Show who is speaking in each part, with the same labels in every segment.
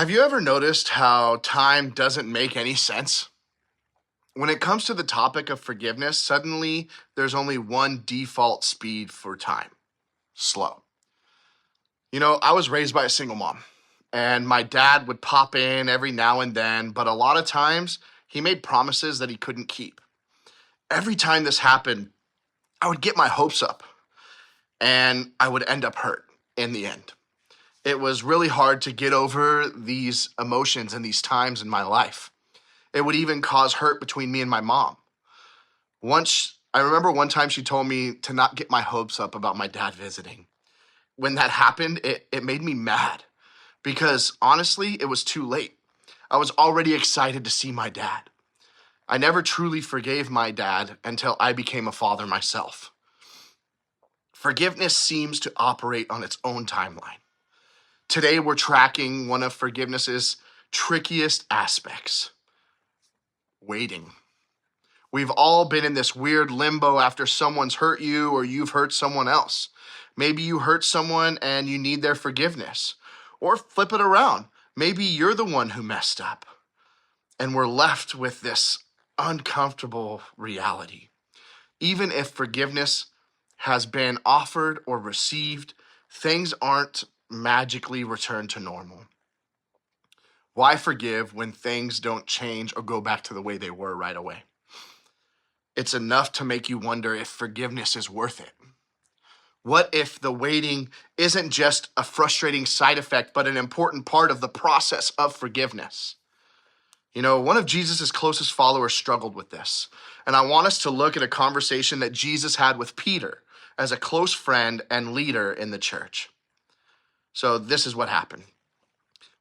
Speaker 1: Have you ever noticed how time doesn't make any sense? When it comes to the topic of forgiveness, suddenly there's only one default speed for time: slow. I was raised by a single mom, and my dad would pop in every now and then, but a lot of times he made promises that he couldn't keep. Every time this happened, I would get my hopes up and I would end up hurt in the end. It was really hard to get over these emotions and these times in my life. It would even cause hurt between me and my mom. I remember one time she told me to not get my hopes up about my dad visiting. When that happened, it made me mad because honestly, it was too late. I was already excited to see my dad. I never truly forgave my dad until I became a father myself. Forgiveness seems to operate on its own timeline. Today, we're tracking one of forgiveness's trickiest aspects: waiting. We've all been in this weird limbo after someone's hurt you or you've hurt someone else. Maybe you hurt someone and you need their forgiveness. Or flip it around. Maybe you're the one who messed up. And we're left with this uncomfortable reality. Even if forgiveness has been offered or received, things aren't magically returned to normal. Why forgive when things don't change or go back to the way they were right away? It's enough to make you wonder if forgiveness is worth it. What if the waiting isn't just a frustrating side effect, but an important part of the process of forgiveness? One of Jesus' closest followers struggled with this. And I want us to look at a conversation that Jesus had with Peter as a close friend and leader in the church. So this is what happened.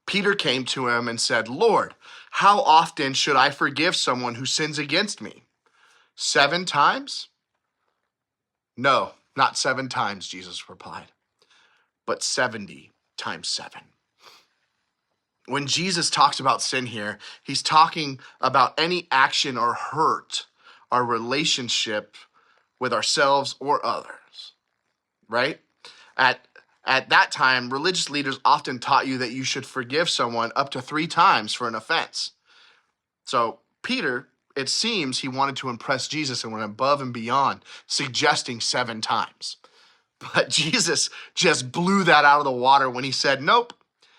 Speaker 1: Peter came to him and said, "Lord, how often should I forgive someone who sins against me? 7 times?" "No, not 7 times," Jesus replied, "but 70 times 7. When Jesus talks about sin here, he's talking about any action or hurt our relationship with ourselves or others, right? At that time, religious leaders often taught you that you should forgive someone up to 3 times for an offense. So Peter, it seems he wanted to impress Jesus and went above and beyond, suggesting 7 times. But Jesus just blew that out of the water when he said, nope,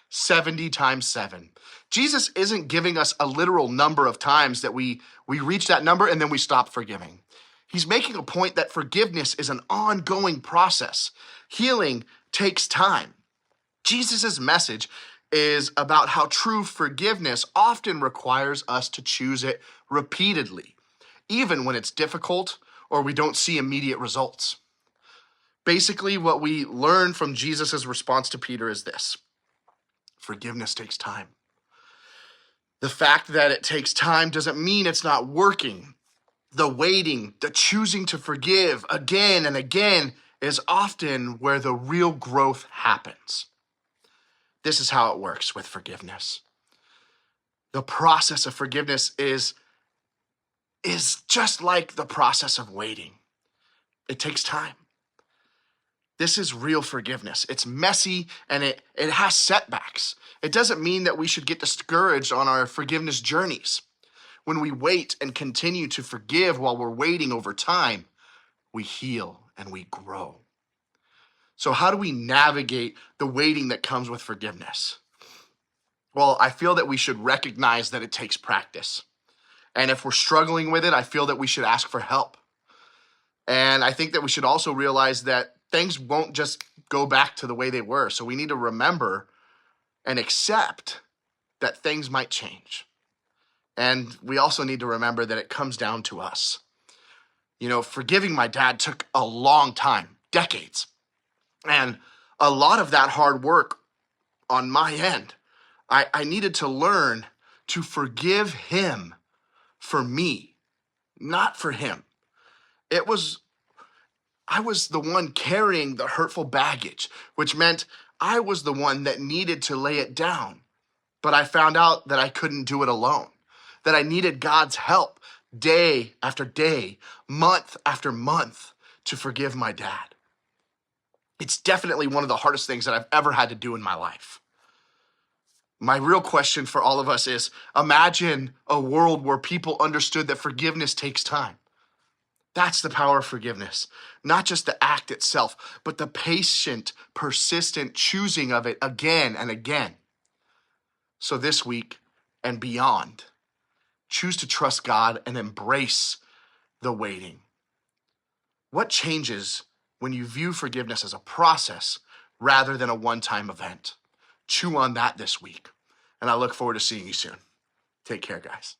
Speaker 1: 70 times 7. Jesus isn't giving us a literal number of times that we reach that number and then we stop forgiving. He's making a point that forgiveness is an ongoing process. Healing takes time. Jesus' message is about how true forgiveness often requires us to choose it repeatedly, even when it's difficult or we don't see immediate results. Basically, what we learn from Jesus' response to Peter is this: forgiveness takes time. The fact that it takes time doesn't mean it's not working. The waiting, the choosing to forgive again and again is often where the real growth happens. This is how it works with forgiveness. The process of forgiveness is just like the process of waiting. It takes time. This is real forgiveness. It's messy and it has setbacks. It doesn't mean that we should get discouraged on our forgiveness journeys. When we wait and continue to forgive while we're waiting over time, we heal and we grow. So how do we navigate the waiting that comes with forgiveness? Well, I feel that we should recognize that it takes practice. And if we're struggling with it, I feel that we should ask for help. And I think that we should also realize that things won't just go back to the way they were. So we need to remember and accept that things might change. And we also need to remember that it comes down to us. Forgiving my dad took a long time, decades. And a lot of that hard work on my end, I needed to learn to forgive him for me, not for him. I was the one carrying the hurtful baggage, which meant I was the one that needed to lay it down. But I found out that I couldn't do it alone, that I needed God's help day after day, month after month to forgive my dad. It's definitely one of the hardest things that I've ever had to do in my life. My real question for all of us is, imagine a world where people understood that forgiveness takes time. That's the power of forgiveness. Not just the act itself, but the patient, persistent choosing of it again and again. So this week and beyond, choose to trust God and embrace the waiting. What changes when you view forgiveness as a process rather than a one-time event? Chew on that this week. And I look forward to seeing you soon. Take care, guys.